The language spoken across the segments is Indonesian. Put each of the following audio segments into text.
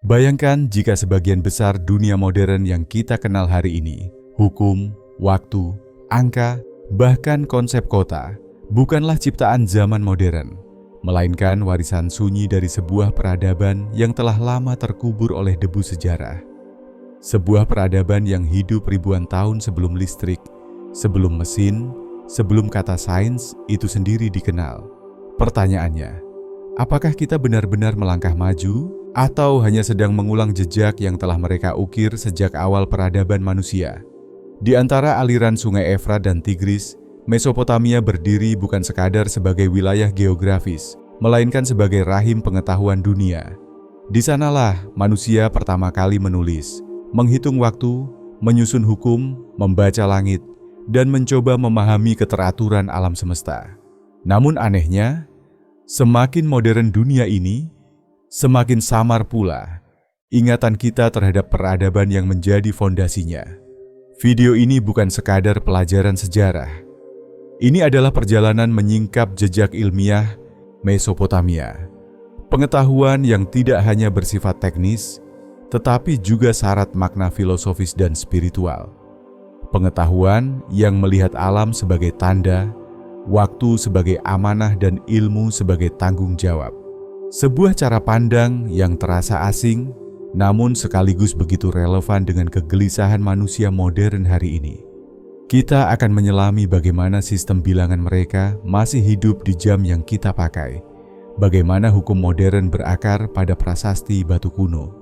Bayangkan jika sebagian besar dunia modern yang kita kenal hari ini, hukum, waktu, angka, bahkan konsep kota, bukanlah ciptaan zaman modern, melainkan warisan sunyi dari sebuah peradaban yang telah lama terkubur oleh debu sejarah. Sebuah peradaban yang hidup ribuan tahun sebelum listrik, sebelum mesin, sebelum kata sains itu sendiri dikenal. Pertanyaannya, apakah kita benar-benar melangkah maju atau hanya sedang mengulang jejak yang telah mereka ukir sejak awal peradaban manusia? Di antara aliran sungai Efrat dan Tigris, Mesopotamia berdiri bukan sekadar sebagai wilayah geografis, melainkan sebagai rahim pengetahuan dunia. Di sanalah manusia pertama kali menulis, menghitung waktu, menyusun hukum, membaca langit, dan mencoba memahami keteraturan alam semesta. Namun anehnya, semakin modern dunia ini, semakin samar pula ingatan kita terhadap peradaban yang menjadi fondasinya. Video ini bukan sekadar pelajaran sejarah. Ini adalah perjalanan menyingkap jejak ilmiah Mesopotamia. Pengetahuan yang tidak hanya bersifat teknis, tetapi juga syarat makna filosofis dan spiritual. Pengetahuan yang melihat alam sebagai tanda, waktu sebagai amanah, dan ilmu sebagai tanggung jawab. Sebuah cara pandang yang terasa asing, namun sekaligus begitu relevan dengan kegelisahan manusia modern hari ini. Kita akan menyelami bagaimana sistem bilangan mereka masih hidup di jam yang kita pakai, bagaimana hukum modern berakar pada prasasti batu kuno,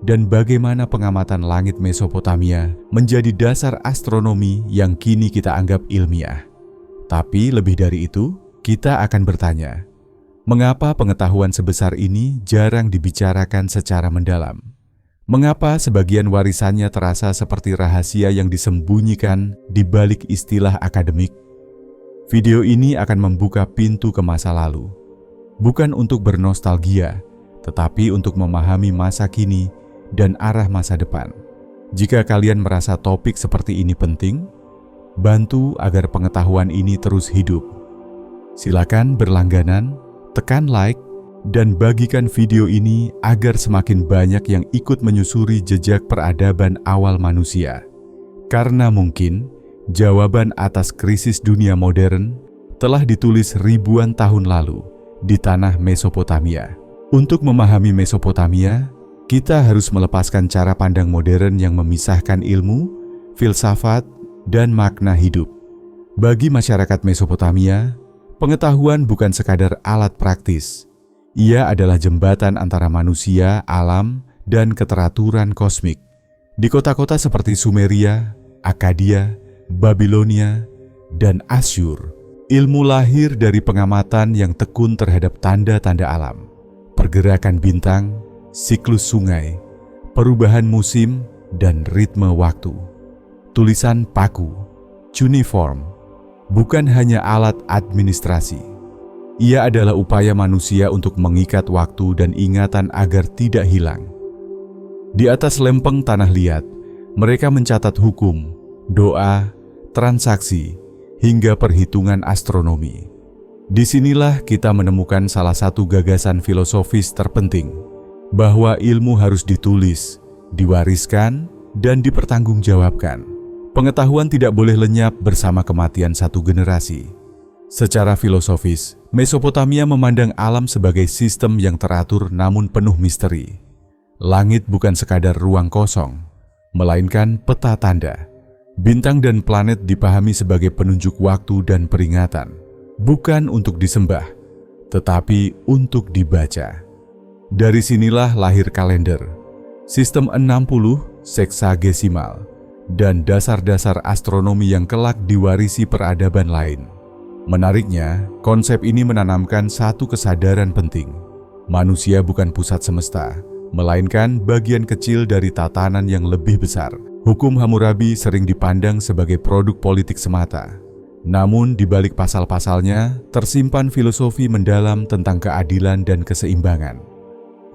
dan bagaimana pengamatan langit Mesopotamia menjadi dasar astronomi yang kini kita anggap ilmiah. Tapi lebih dari itu, kita akan bertanya, mengapa pengetahuan sebesar ini jarang dibicarakan secara mendalam? Mengapa sebagian warisannya terasa seperti rahasia yang disembunyikan di balik istilah akademik? Video ini akan membuka pintu ke masa lalu, bukan untuk bernostalgia, tetapi untuk memahami masa kini dan arah masa depan. Jika kalian merasa topik seperti ini penting, bantu agar pengetahuan ini terus hidup. Silakan berlangganan, tekan like, dan bagikan video ini agar semakin banyak yang ikut menyusuri jejak peradaban awal manusia. Karena mungkin jawaban atas krisis dunia modern telah ditulis ribuan tahun lalu di tanah Mesopotamia. Untuk memahami Mesopotamia, kita harus melepaskan cara pandang modern yang memisahkan ilmu, filsafat, dan makna hidup. Bagi masyarakat Mesopotamia, pengetahuan bukan sekadar alat praktis. Ia adalah jembatan antara manusia, alam, dan keteraturan kosmik. Di kota-kota seperti Sumeria, Akkadia, Babilonia, dan Asyur, ilmu lahir dari pengamatan yang tekun terhadap tanda-tanda alam, pergerakan bintang, siklus sungai, perubahan musim, dan ritme waktu. Tulisan paku, cuneiform, bukan hanya alat administrasi. Ia adalah upaya manusia untuk mengikat waktu dan ingatan agar tidak hilang. Di atas lempeng tanah liat, mereka mencatat hukum, doa, transaksi, hingga perhitungan astronomi. Disinilah kita menemukan salah satu gagasan filosofis terpenting, bahwa ilmu harus ditulis, diwariskan, dan dipertanggungjawabkan. Pengetahuan tidak boleh lenyap bersama kematian satu generasi. Secara filosofis, Mesopotamia memandang alam sebagai sistem yang teratur namun penuh misteri. Langit bukan sekadar ruang kosong, melainkan peta tanda. Bintang dan planet dipahami sebagai penunjuk waktu dan peringatan, bukan untuk disembah, tetapi untuk dibaca. Dari sinilah lahir kalender, sistem 60 seksagesimal, dan dasar-dasar astronomi yang kelak diwarisi peradaban lain. Menariknya, konsep ini menanamkan satu kesadaran penting. Manusia bukan pusat semesta, melainkan bagian kecil dari tatanan yang lebih besar. Hukum Hammurabi sering dipandang sebagai produk politik semata. Namun di balik pasal-pasalnya, tersimpan filosofi mendalam tentang keadilan dan keseimbangan.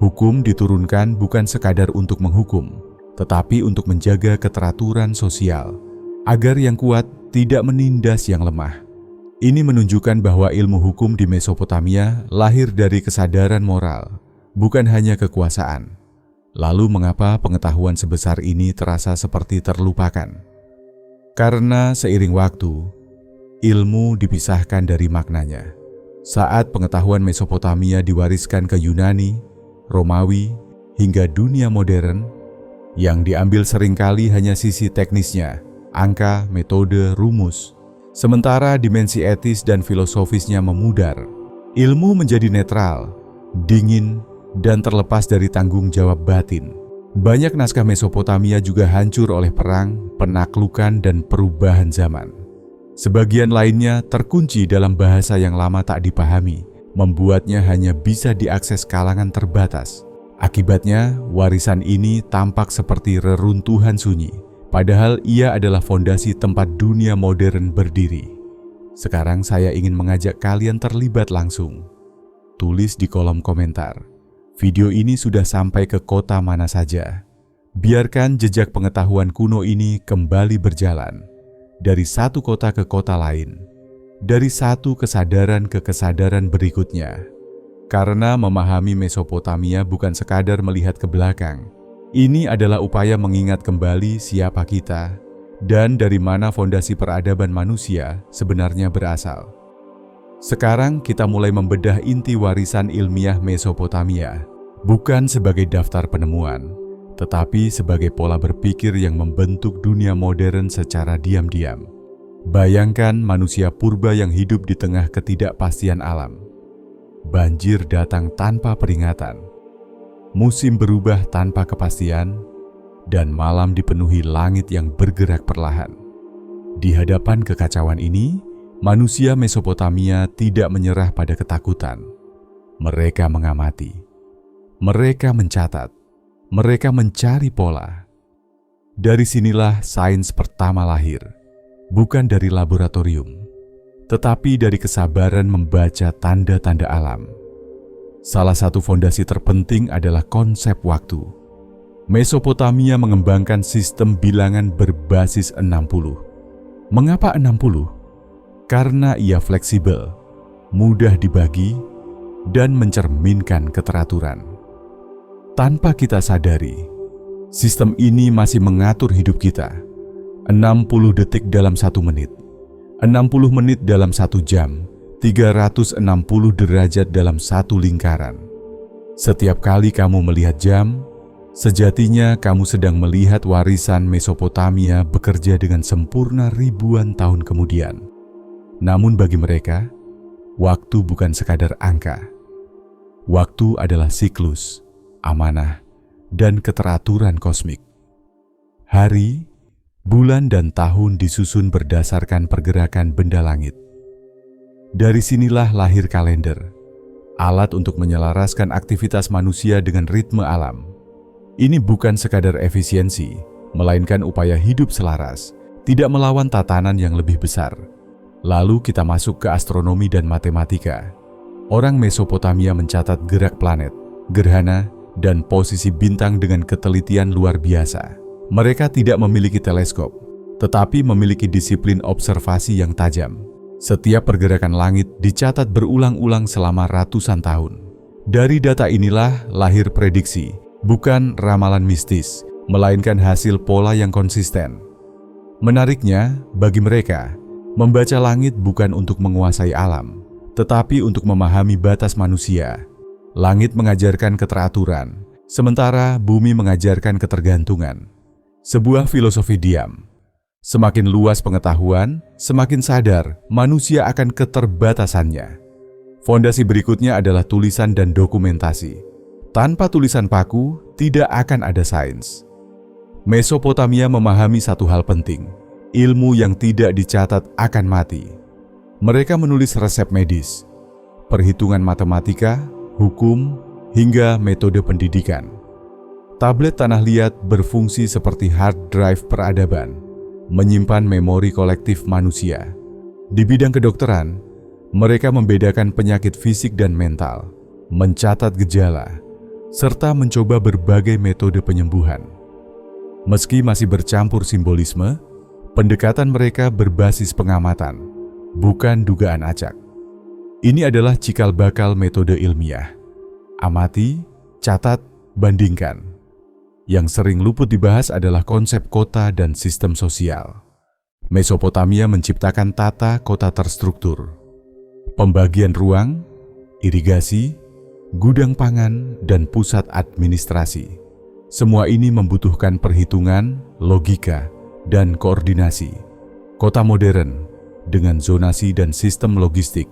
Hukum diturunkan bukan sekadar untuk menghukum, tetapi untuk menjaga keteraturan sosial, agar yang kuat tidak menindas yang lemah. Ini menunjukkan bahwa ilmu hukum di Mesopotamia lahir dari kesadaran moral, bukan hanya kekuasaan. Lalu mengapa pengetahuan sebesar ini terasa seperti terlupakan? Karena seiring waktu, ilmu dipisahkan dari maknanya. Saat pengetahuan Mesopotamia diwariskan ke Yunani, Romawi, hingga dunia modern, yang diambil seringkali hanya sisi teknisnya, angka, metode, rumus. Sementara dimensi etis dan filosofisnya memudar. Ilmu menjadi netral, dingin, dan terlepas dari tanggung jawab batin. Banyak naskah Mesopotamia juga hancur oleh perang, penaklukan, dan perubahan zaman. Sebagian lainnya terkunci dalam bahasa yang lama tak dipahami, membuatnya hanya bisa diakses kalangan terbatas. Akibatnya, warisan ini tampak seperti reruntuhan sunyi, padahal ia adalah fondasi tempat dunia modern berdiri. Sekarang saya ingin mengajak kalian terlibat langsung. Tulis di kolom komentar, video ini sudah sampai ke kota mana saja. Biarkan jejak pengetahuan kuno ini kembali berjalan, dari satu kota ke kota lain, dari satu kesadaran ke kesadaran berikutnya. Karena memahami Mesopotamia bukan sekadar melihat ke belakang. Ini adalah upaya mengingat kembali siapa kita dan dari mana fondasi peradaban manusia sebenarnya berasal. Sekarang kita mulai membedah inti warisan ilmiah Mesopotamia, bukan sebagai daftar penemuan, tetapi sebagai pola berpikir yang membentuk dunia modern secara diam-diam. Bayangkan manusia purba yang hidup di tengah ketidakpastian alam. Banjir datang tanpa peringatan, musim berubah tanpa kepastian, dan malam dipenuhi langit yang bergerak perlahan. Di hadapan kekacauan ini, manusia Mesopotamia tidak menyerah pada ketakutan. Mereka mengamati, mereka mencatat, mereka mencari pola. Dari sinilah sains pertama lahir, bukan dari laboratorium, tetapi dari kesabaran membaca tanda-tanda alam. Salah satu fondasi terpenting adalah konsep waktu. Mesopotamia mengembangkan sistem bilangan berbasis 60. Mengapa 60? Karena ia fleksibel, mudah dibagi, dan mencerminkan keteraturan. Tanpa kita sadari, sistem ini masih mengatur hidup kita. 60 detik dalam 1 menit, 60 menit dalam 1 jam, 360 derajat dalam 1 lingkaran. Setiap kali kamu melihat jam, sejatinya kamu sedang melihat warisan Mesopotamia bekerja dengan sempurna ribuan tahun kemudian. Namun bagi mereka, waktu bukan sekadar angka. Waktu adalah siklus, amanah, dan keteraturan kosmik. Hari, bulan, dan tahun disusun berdasarkan pergerakan benda langit. Dari sinilah lahir kalender, alat untuk menyelaraskan aktivitas manusia dengan ritme alam. Ini bukan sekadar efisiensi, melainkan upaya hidup selaras, tidak melawan tatanan yang lebih besar. Lalu kita masuk ke astronomi dan matematika. Orang Mesopotamia mencatat gerak planet, gerhana, dan posisi bintang dengan ketelitian luar biasa. Mereka tidak memiliki teleskop, tetapi memiliki disiplin observasi yang tajam. Setiap pergerakan langit dicatat berulang-ulang selama ratusan tahun. Dari data inilah lahir prediksi, bukan ramalan mistis, melainkan hasil pola yang konsisten. Menariknya, bagi mereka, membaca langit bukan untuk menguasai alam, tetapi untuk memahami batas manusia. Langit mengajarkan keteraturan, sementara bumi mengajarkan ketergantungan. Sebuah filosofi diam. Semakin luas pengetahuan, semakin sadar manusia akan keterbatasannya. Fondasi berikutnya adalah tulisan dan dokumentasi. Tanpa tulisan paku, tidak akan ada sains. Mesopotamia memahami satu hal penting. Ilmu yang tidak dicatat akan mati. Mereka menulis resep medis, perhitungan matematika, hukum, hingga metode pendidikan. Tablet tanah liat berfungsi seperti hard drive peradaban, menyimpan memori kolektif manusia. Di bidang kedokteran, mereka membedakan penyakit fisik dan mental, mencatat gejala, serta mencoba berbagai metode penyembuhan. Meski masih bercampur simbolisme, pendekatan mereka berbasis pengamatan, bukan dugaan acak. Ini adalah cikal bakal metode ilmiah. Amati, catat, bandingkan. Yang sering luput dibahas adalah konsep kota dan sistem sosial. Mesopotamia menciptakan tata kota terstruktur, pembagian ruang, irigasi, gudang pangan, dan pusat administrasi. Semua ini membutuhkan perhitungan, logika, dan koordinasi. Kota modern dengan zonasi dan sistem logistik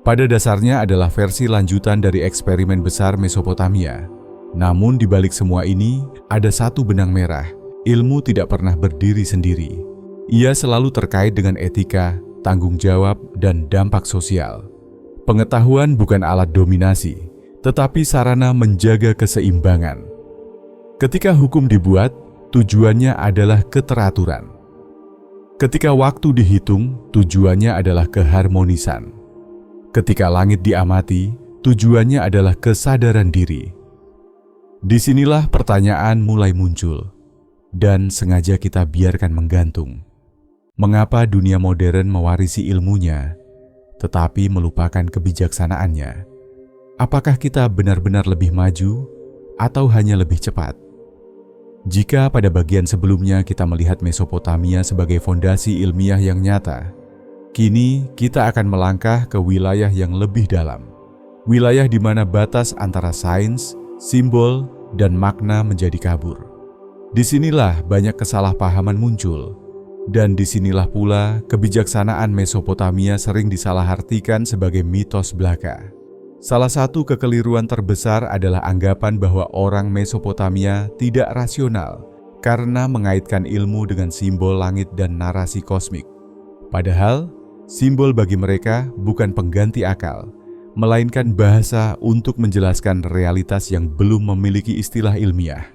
pada dasarnya adalah versi lanjutan dari eksperimen besar Mesopotamia. Namun di balik semua ini ada satu benang merah. Ilmu tidak pernah berdiri sendiri. Ia selalu terkait dengan etika, tanggung jawab, dan dampak sosial. Pengetahuan bukan alat dominasi, tetapi sarana menjaga keseimbangan. Ketika hukum dibuat, tujuannya adalah keteraturan. Ketika waktu dihitung, tujuannya adalah keharmonisan. Ketika langit diamati, tujuannya adalah kesadaran diri. Disinilah pertanyaan mulai muncul, dan sengaja kita biarkan menggantung. Mengapa dunia modern mewarisi ilmunya, tetapi melupakan kebijaksanaannya? Apakah kita benar-benar lebih maju, atau hanya lebih cepat? Jika pada bagian sebelumnya kita melihat Mesopotamia sebagai fondasi ilmiah yang nyata, kini kita akan melangkah ke wilayah yang lebih dalam. Wilayah di mana batas antara sains, simbol, dan makna menjadi kabur. Disinilah banyak kesalahpahaman muncul, dan disinilah pula kebijaksanaan Mesopotamia sering disalahartikan sebagai mitos belaka. Salah satu kekeliruan terbesar adalah anggapan bahwa orang Mesopotamia tidak rasional karena mengaitkan ilmu dengan simbol langit dan narasi kosmik. Padahal, simbol bagi mereka bukan pengganti akal, melainkan bahasa untuk menjelaskan realitas yang belum memiliki istilah ilmiah.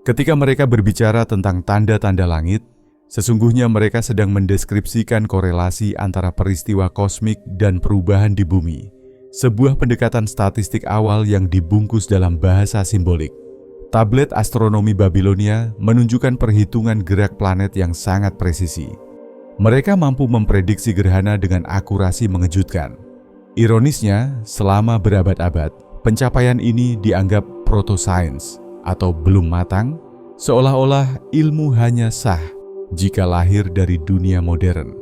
Ketika mereka berbicara tentang tanda-tanda langit, sesungguhnya mereka sedang mendeskripsikan korelasi antara peristiwa kosmik dan perubahan di bumi, sebuah pendekatan statistik awal yang dibungkus dalam bahasa simbolik. Tablet astronomi Babilonia menunjukkan perhitungan gerak planet yang sangat presisi. Mereka mampu memprediksi gerhana dengan akurasi mengejutkan. Ironisnya, selama berabad-abad, pencapaian ini dianggap proto-sains atau belum matang, seolah-olah ilmu hanya sah jika lahir dari dunia modern.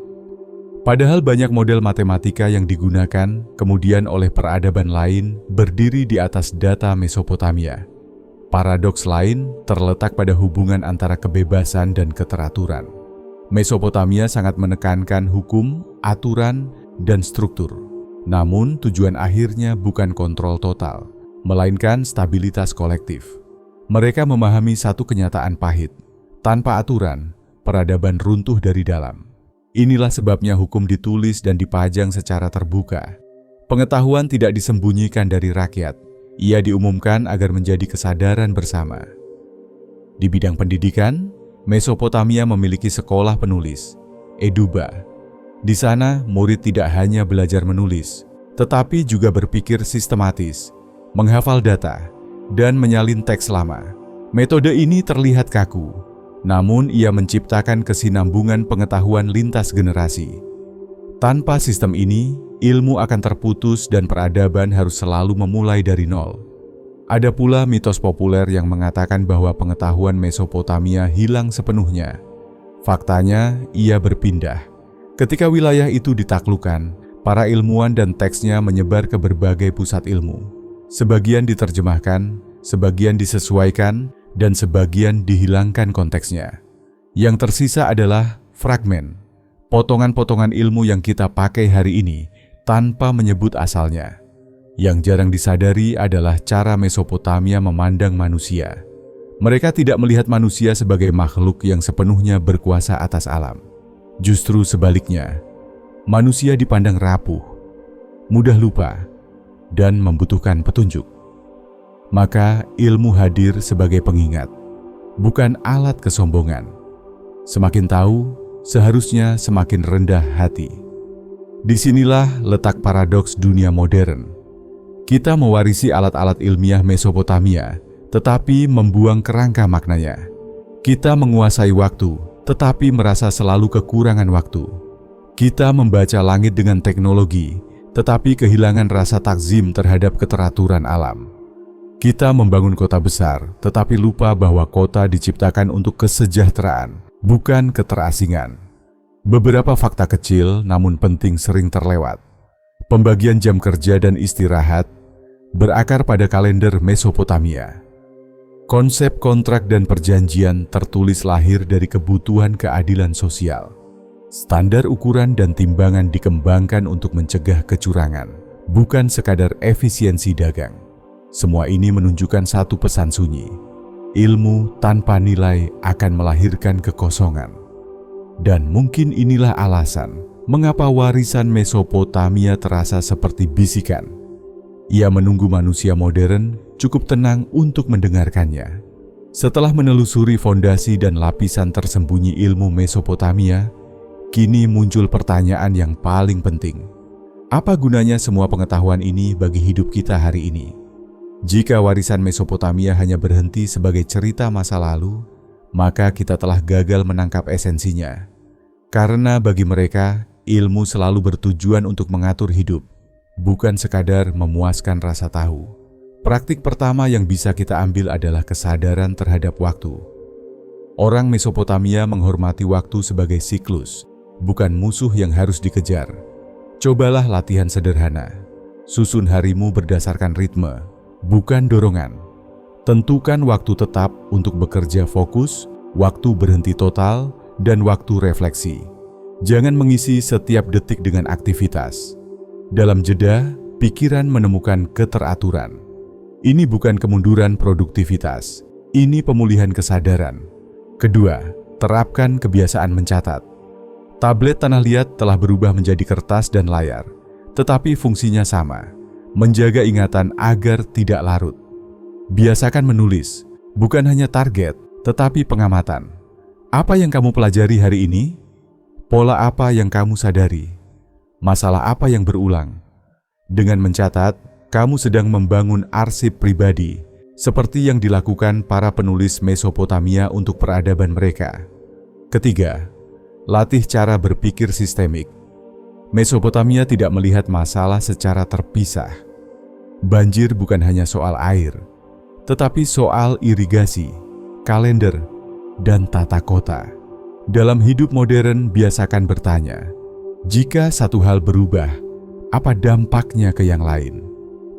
Padahal banyak model matematika yang digunakan kemudian oleh peradaban lain berdiri di atas data Mesopotamia. Paradoks lain terletak pada hubungan antara kebebasan dan keteraturan. Mesopotamia sangat menekankan hukum, aturan, dan struktur. Namun tujuan akhirnya bukan kontrol total, melainkan stabilitas kolektif. Mereka memahami satu kenyataan pahit. Tanpa aturan, peradaban runtuh dari dalam. Inilah sebabnya hukum ditulis dan dipajang secara terbuka. Pengetahuan tidak disembunyikan dari rakyat. Ia diumumkan agar menjadi kesadaran bersama. Di bidang pendidikan, Mesopotamia memiliki sekolah penulis, Eduba. Di sana, murid tidak hanya belajar menulis, tetapi juga berpikir sistematis, menghafal data, dan menyalin teks lama. Metode ini terlihat kaku, namun ia menciptakan kesinambungan pengetahuan lintas generasi. Tanpa sistem ini, ilmu akan terputus dan peradaban harus selalu memulai dari nol. Ada pula mitos populer yang mengatakan bahwa pengetahuan Mesopotamia hilang sepenuhnya. Faktanya, ia berpindah. Ketika wilayah itu ditaklukkan, para ilmuwan dan teksnya menyebar ke berbagai pusat ilmu. Sebagian diterjemahkan, sebagian disesuaikan, dan sebagian dihilangkan konteksnya. Yang tersisa adalah fragmen, potongan-potongan ilmu yang kita pakai hari ini tanpa menyebut asalnya. Yang jarang disadari adalah cara Mesopotamia memandang manusia. Mereka tidak melihat manusia sebagai makhluk yang sepenuhnya berkuasa atas alam. Justru sebaliknya, manusia dipandang rapuh, mudah lupa, dan membutuhkan petunjuk. Maka ilmu hadir sebagai pengingat, bukan alat kesombongan. Semakin tahu, seharusnya semakin rendah hati. Disinilah letak paradoks dunia modern. Kita mewarisi alat-alat ilmiah Mesopotamia, tetapi membuang kerangka maknanya. Kita menguasai waktu, tetapi merasa selalu kekurangan waktu. Kita membaca langit dengan teknologi, tetapi kehilangan rasa takzim terhadap keteraturan alam. Kita membangun kota besar, tetapi lupa bahwa kota diciptakan untuk kesejahteraan, bukan keterasingan. Beberapa fakta kecil namun penting sering terlewat. Pembagian jam kerja dan istirahat berakar pada kalender Mesopotamia. Konsep kontrak dan perjanjian tertulis lahir dari kebutuhan keadilan sosial. Standar ukuran dan timbangan dikembangkan untuk mencegah kecurangan, bukan sekadar efisiensi dagang. Semua ini menunjukkan satu pesan sunyi. Ilmu tanpa nilai akan melahirkan kekosongan. Dan mungkin inilah alasan mengapa warisan Mesopotamia terasa seperti bisikan. Ia menunggu manusia modern cukup tenang untuk mendengarkannya. Setelah menelusuri fondasi dan lapisan tersembunyi ilmu Mesopotamia, kini muncul pertanyaan yang paling penting. Apa gunanya semua pengetahuan ini bagi hidup kita hari ini? Jika warisan Mesopotamia hanya berhenti sebagai cerita masa lalu, maka kita telah gagal menangkap esensinya. Karena bagi mereka, ilmu selalu bertujuan untuk mengatur hidup, bukan sekadar memuaskan rasa tahu. Praktik pertama yang bisa kita ambil adalah kesadaran terhadap waktu. Orang Mesopotamia menghormati waktu sebagai siklus, bukan musuh yang harus dikejar. Cobalah latihan sederhana. Susun harimu berdasarkan ritme, bukan dorongan. Tentukan waktu tetap untuk bekerja fokus, waktu berhenti total, dan waktu refleksi. Jangan mengisi setiap detik dengan aktivitas. Dalam jeda, pikiran menemukan keteraturan. Ini bukan kemunduran produktivitas, ini pemulihan kesadaran. Kedua, terapkan kebiasaan mencatat. Tablet tanah liat telah berubah menjadi kertas dan layar, tetapi fungsinya sama, menjaga ingatan agar tidak larut. Biasakan menulis, bukan hanya target, tetapi pengamatan. Apa yang kamu pelajari hari ini? Pola apa yang kamu sadari? Masalah apa yang berulang? Dengan mencatat, kamu sedang membangun arsip pribadi, seperti yang dilakukan para penulis Mesopotamia untuk peradaban mereka. Ketiga, latih cara berpikir sistemik. Mesopotamia tidak melihat masalah secara terpisah. Banjir bukan hanya soal air, tetapi soal irigasi, kalender, dan tata kota. Dalam hidup modern, biasakan bertanya, jika satu hal berubah, apa dampaknya ke yang lain?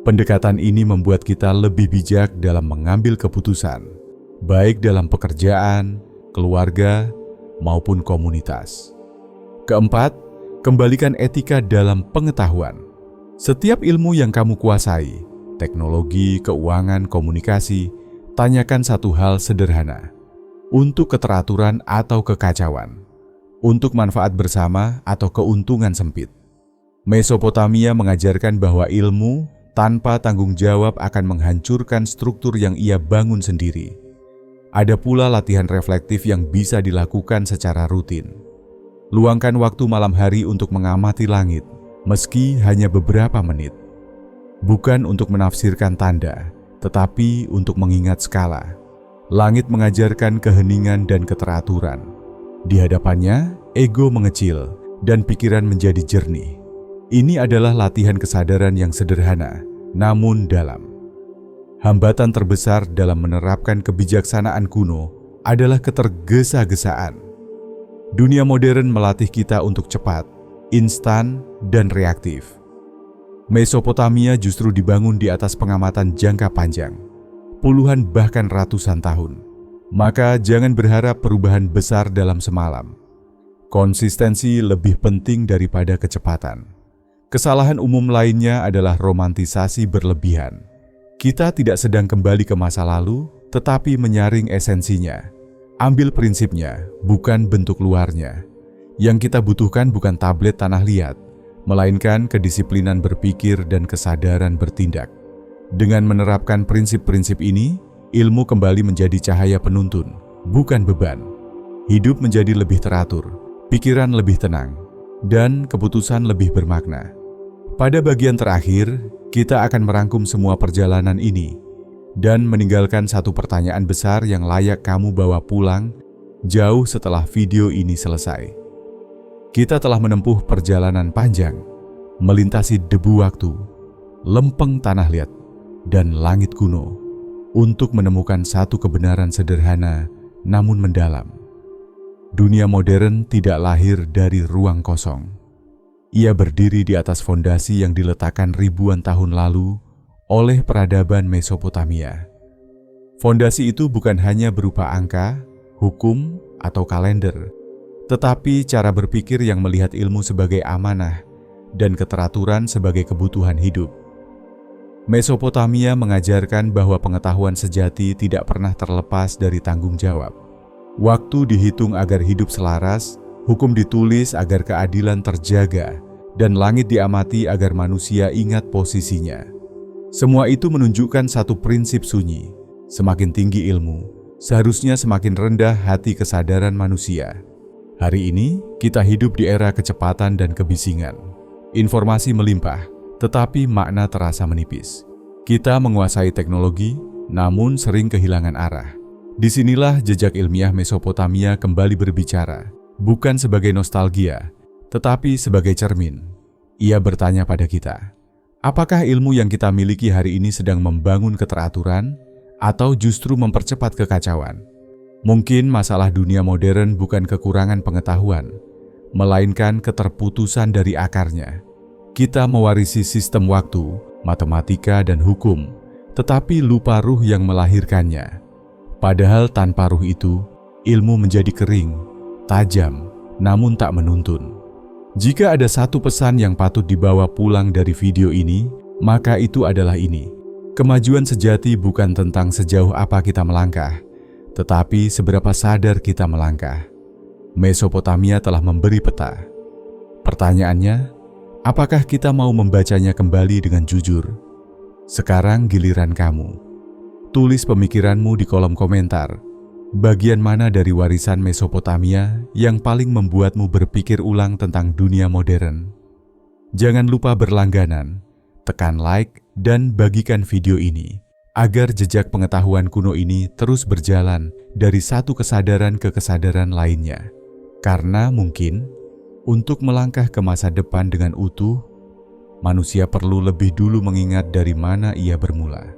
Pendekatan ini membuat kita lebih bijak dalam mengambil keputusan, baik dalam pekerjaan, keluarga, maupun komunitas. Keempat, kembalikan etika dalam pengetahuan. Setiap ilmu yang kamu kuasai, teknologi, keuangan, komunikasi, tanyakan satu hal sederhana. Untuk keteraturan atau kekacauan? Untuk manfaat bersama atau keuntungan sempit? Mesopotamia mengajarkan bahwa ilmu tanpa tanggung jawab akan menghancurkan struktur yang ia bangun sendiri. Ada pula latihan reflektif yang bisa dilakukan secara rutin. Luangkan waktu malam hari untuk mengamati langit, meski hanya beberapa menit. Bukan untuk menafsirkan tanda, tetapi untuk mengingat skala. Langit mengajarkan keheningan dan keteraturan. Di hadapannya, ego mengecil dan pikiran menjadi jernih. Ini adalah latihan kesadaran yang sederhana, namun dalam. Hambatan terbesar dalam menerapkan kebijaksanaan kuno adalah ketergesa-gesaan. Dunia modern melatih kita untuk cepat, instan, dan reaktif. Mesopotamia justru dibangun di atas pengamatan jangka panjang, puluhan bahkan ratusan tahun. Maka jangan berharap perubahan besar dalam semalam. Konsistensi lebih penting daripada kecepatan. Kesalahan umum lainnya adalah romantisasi berlebihan. Kita tidak sedang kembali ke masa lalu, tetapi menyaring esensinya. Ambil prinsipnya, bukan bentuk luarnya. Yang kita butuhkan bukan tablet tanah liat, melainkan kedisiplinan berpikir dan kesadaran bertindak. Dengan menerapkan prinsip-prinsip ini, ilmu kembali menjadi cahaya penuntun, bukan beban. Hidup menjadi lebih teratur, pikiran lebih tenang, dan keputusan lebih bermakna. Pada bagian terakhir, kita akan merangkum semua perjalanan ini dan meninggalkan satu pertanyaan besar yang layak kamu bawa pulang jauh setelah video ini selesai. Kita telah menempuh perjalanan panjang, melintasi debu waktu, lempeng tanah liat, dan langit kuno. untuk menemukan satu kebenaran sederhana namun mendalam. Dunia modern tidak lahir dari ruang kosong. Ia berdiri di atas fondasi yang diletakkan ribuan tahun lalu oleh peradaban Mesopotamia. Fondasi itu bukan hanya berupa angka, hukum, atau kalender, tetapi cara berpikir yang melihat ilmu sebagai amanah dan keteraturan sebagai kebutuhan hidup. Mesopotamia mengajarkan bahwa pengetahuan sejati tidak pernah terlepas dari tanggung jawab. Waktu dihitung agar hidup selaras, hukum ditulis agar keadilan terjaga, dan langit diamati agar manusia ingat posisinya. Semua itu menunjukkan satu prinsip sunyi: semakin tinggi ilmu, seharusnya semakin rendah hati kesadaran manusia. Hari ini, kita hidup di era kecepatan dan kebisingan. Informasi melimpah, tetapi makna terasa menipis. Kita menguasai teknologi, namun sering kehilangan arah. Disinilah jejak ilmiah Mesopotamia kembali berbicara, bukan sebagai nostalgia, tetapi sebagai cermin. Ia bertanya pada kita, apakah ilmu yang kita miliki hari ini sedang membangun keteraturan, atau justru mempercepat kekacauan? Mungkin masalah dunia modern bukan kekurangan pengetahuan, melainkan keterputusan dari akarnya. Kita mewarisi sistem waktu, matematika, dan hukum, tetapi lupa ruh yang melahirkannya. Padahal tanpa ruh itu, ilmu menjadi kering, tajam, namun tak menuntun. Jika ada satu pesan yang patut dibawa pulang dari video ini, maka itu adalah ini. Kemajuan sejati bukan tentang sejauh apa kita melangkah, tetapi seberapa sadar kita melangkah. Mesopotamia telah memberi peta. Pertanyaannya, apakah kita mau membacanya kembali dengan jujur? Sekarang giliran kamu. Tulis pemikiranmu di kolom komentar. Bagian mana dari warisan Mesopotamia yang paling membuatmu berpikir ulang tentang dunia modern? Jangan lupa berlangganan, tekan like, dan bagikan video ini, agar jejak pengetahuan kuno ini terus berjalan dari satu kesadaran ke kesadaran lainnya. Karena mungkin, untuk melangkah ke masa depan dengan utuh, manusia perlu lebih dulu mengingat dari mana ia bermula.